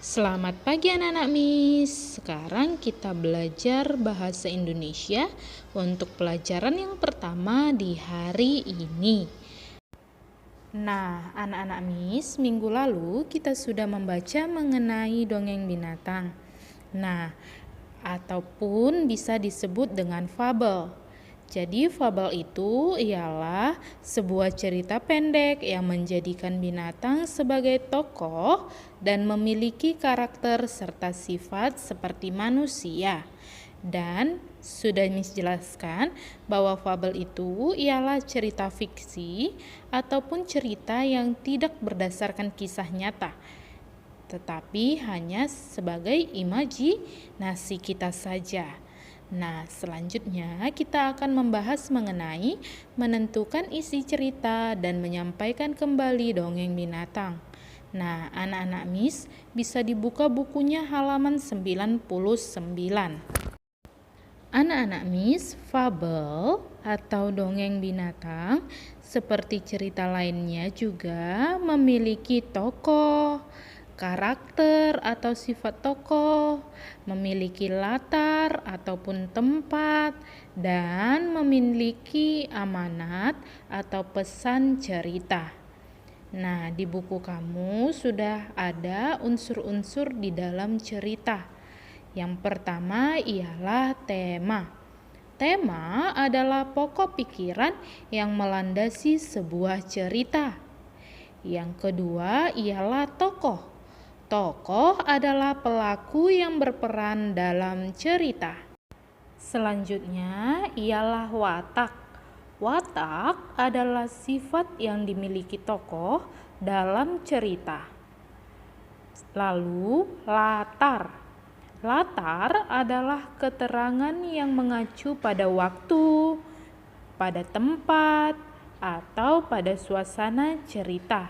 Selamat pagi anak-anak Miss. Sekarang kita belajar bahasa Indonesia untuk pelajaran yang pertama di hari ini. Nah, anak-anak Miss, minggu lalu kita sudah membaca mengenai dongeng binatang. Nah, ataupun bisa disebut dengan fabel. Jadi fabel itu ialah sebuah cerita pendek yang menjadikan binatang sebagai tokoh dan memiliki karakter serta sifat seperti manusia. Dan sudah Miss jelaskan bahwa fabel itu ialah cerita fiksi ataupun cerita yang tidak berdasarkan kisah nyata, tetapi hanya sebagai imajinasi kita saja. Nah, selanjutnya kita akan membahas mengenai menentukan isi cerita dan menyampaikan kembali dongeng binatang. Nah, anak-anak Miss bisa dibuka bukunya halaman 99. Anak-anak Miss, fabel atau dongeng binatang seperti cerita lainnya juga memiliki tokoh, karakter atau sifat tokoh, memiliki latar ataupun tempat, dan memiliki amanat atau pesan cerita. Nah, di buku kamu sudah ada unsur-unsur di dalam cerita. Yang pertama ialah tema. Tema adalah pokok pikiran yang melandasi sebuah cerita. Yang kedua ialah tokoh. Tokoh adalah pelaku yang berperan dalam cerita. Selanjutnya ialah watak. Watak adalah sifat yang dimiliki tokoh dalam cerita. Lalu latar. Latar adalah keterangan yang mengacu pada waktu, pada tempat, atau pada suasana cerita.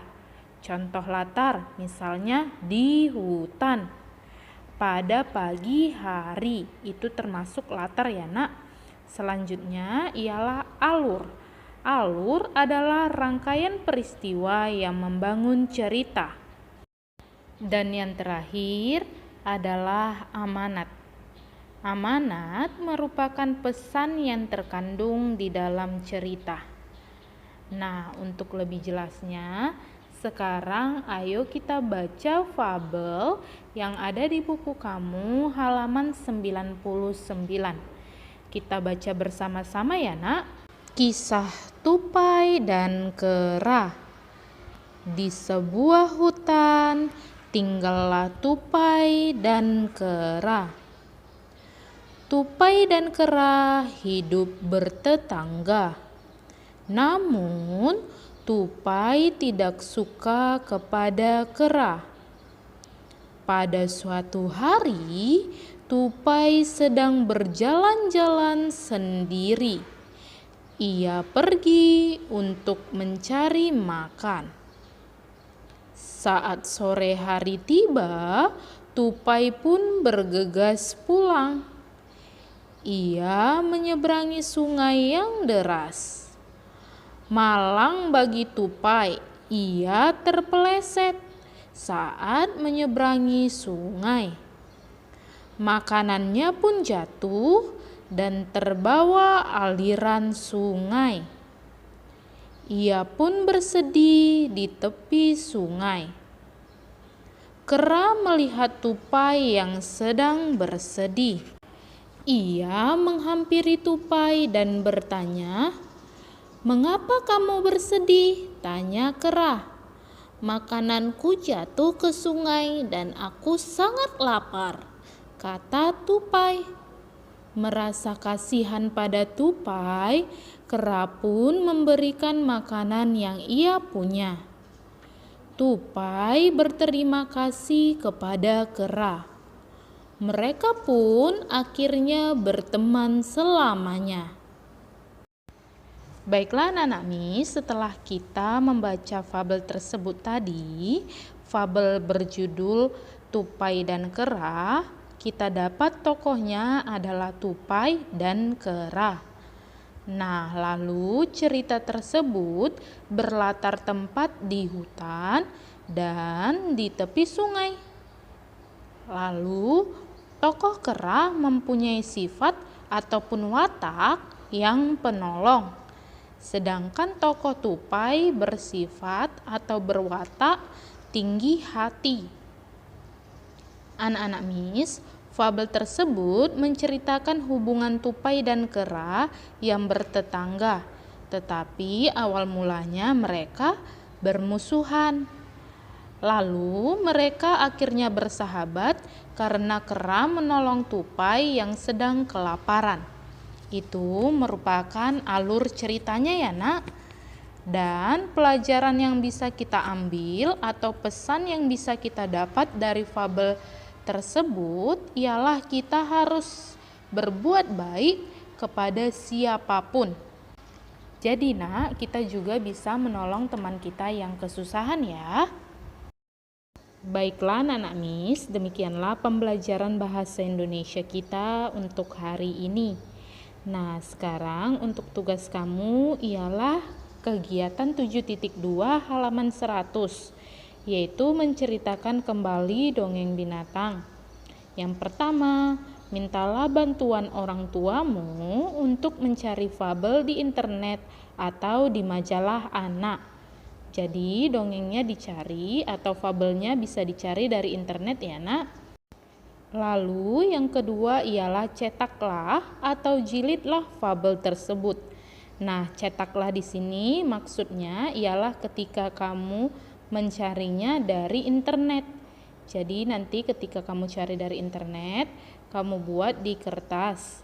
Contoh latar misalnya di hutan pada pagi hari, itu termasuk latar ya nak. Selanjutnya ialah alur. Alur adalah rangkaian peristiwa yang membangun cerita. Dan yang terakhir adalah amanat. Amanat merupakan pesan yang terkandung di dalam cerita. Nah, untuk lebih jelasnya, sekarang ayo kita baca fabel yang ada di buku kamu halaman 99. Kita baca bersama-sama ya nak. Kisah tupai dan kera. Di sebuah hutan tinggallah tupai dan kera. Tupai dan kera hidup bertetangga. Namun tupai tidak suka kepada kera. Pada suatu hari, tupai sedang berjalan-jalan sendiri. Ia pergi untuk mencari makan. Saat sore hari tiba, tupai pun bergegas pulang. Ia menyeberangi sungai yang deras. Malang bagi tupai, ia terpeleset saat menyeberangi sungai. Makanannya pun jatuh dan terbawa aliran sungai. Ia pun bersedih di tepi sungai. Kera melihat tupai yang sedang bersedih. Ia menghampiri tupai dan bertanya, "Mengapa kamu bersedih?" tanya kera. "Makananku jatuh ke sungai dan aku sangat lapar," kata tupai. Merasa kasihan pada tupai, kera pun memberikan makanan yang ia punya. Tupai berterima kasih kepada kera. Mereka pun akhirnya berteman selamanya. Baiklah anak-anak Miss, setelah kita membaca fabel tersebut tadi, fabel berjudul Tupai dan Kera, kita dapat tokohnya adalah tupai dan kera. Nah, lalu cerita tersebut berlatar tempat di hutan dan di tepi sungai. Lalu, tokoh kera mempunyai sifat ataupun watak yang penolong. Sedangkan tokoh tupai bersifat atau berwatak tinggi hati. Anak-anak Miss, fabel tersebut menceritakan hubungan tupai dan kera yang bertetangga, tetapi awal mulanya mereka bermusuhan. Lalu mereka akhirnya bersahabat karena kera menolong tupai yang sedang kelaparan. Itu merupakan alur ceritanya ya nak. Dan pelajaran yang bisa kita ambil atau pesan yang bisa kita dapat dari fabel tersebut ialah kita harus berbuat baik kepada siapapun. Jadi nak, kita juga bisa menolong teman kita yang kesusahan ya. Baiklah anak-anak Miss, demikianlah pembelajaran bahasa Indonesia kita untuk hari ini. Nah, sekarang untuk tugas kamu ialah kegiatan 7.2 halaman 100, yaitu menceritakan kembali dongeng binatang. Yang pertama, mintalah bantuan orang tuamu untuk mencari fabel di internet atau di majalah anak. Jadi dongengnya dicari atau fabelnya bisa dicari dari internet ya nak. Lalu yang kedua ialah cetaklah atau jilidlah fabel tersebut. Nah, cetaklah di sini maksudnya ialah ketika kamu mencarinya dari internet. Jadi nanti ketika kamu cari dari internet, kamu buat di kertas.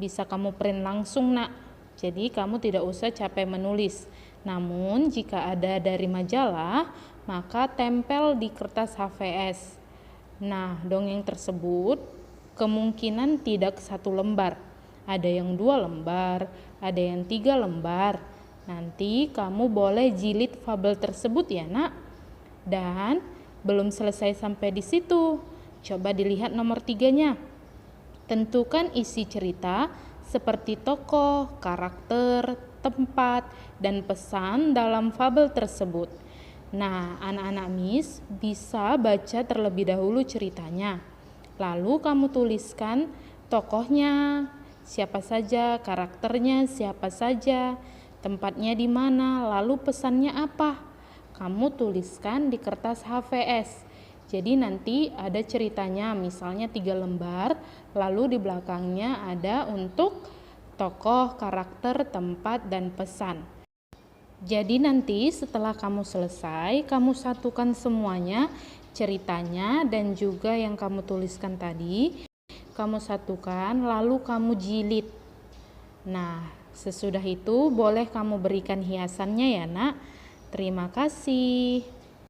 Bisa kamu print langsung nak. Jadi kamu tidak usah capek menulis. Namun jika ada dari majalah, maka tempel di kertas HVS. Nah, dongeng tersebut kemungkinan tidak 1 lembar. Ada yang 2 lembar, ada yang 3 lembar. Nanti kamu boleh jilid fabel tersebut ya nak. Dan belum selesai sampai di situ. Coba dilihat nomor 3-nya. Tentukan isi cerita seperti tokoh, karakter, tempat, dan pesan dalam fabel tersebut. Nah, anak-anak Miss bisa baca terlebih dahulu ceritanya. Lalu kamu tuliskan tokohnya, siapa saja, karakternya siapa saja, tempatnya di mana, lalu pesannya apa. Kamu tuliskan di kertas HVS. Jadi nanti ada ceritanya, misalnya 3 lembar, lalu di belakangnya ada untuk tokoh, karakter, tempat, dan pesan. Jadi nanti setelah kamu selesai, kamu satukan semuanya, ceritanya dan juga yang kamu tuliskan tadi, kamu satukan lalu kamu jilid. Nah, sesudah itu boleh kamu berikan hiasannya ya nak. Terima kasih.